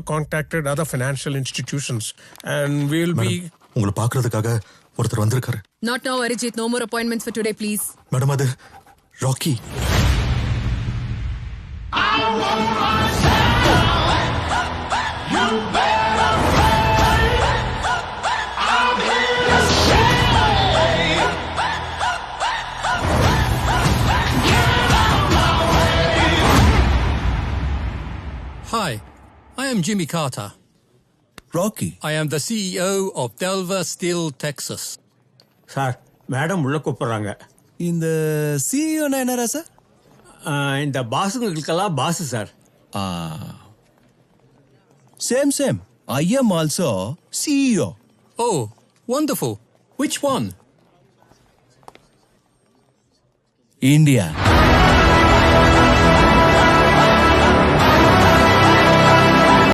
contacted other financial institutions and we'll be உங்களை பார்க்கிறதுக்காக ஒருத்தர் வந்திருக்காரு. Not now, Arijit. No more appointments for today, please. Madam அது Rocky. Hi, I am Jimmy Carter. Rocky. I am the CEO of Delver Steel, Texas. Sir madam உள்ள கூப்பிடுறாங்க. இந்த சிஇஓனா என்னடா sir? இந்த பாஸுங்களுக்கெல்லாம் boss sir. Same I am also CEO. Oh, wonderful. Which one? India.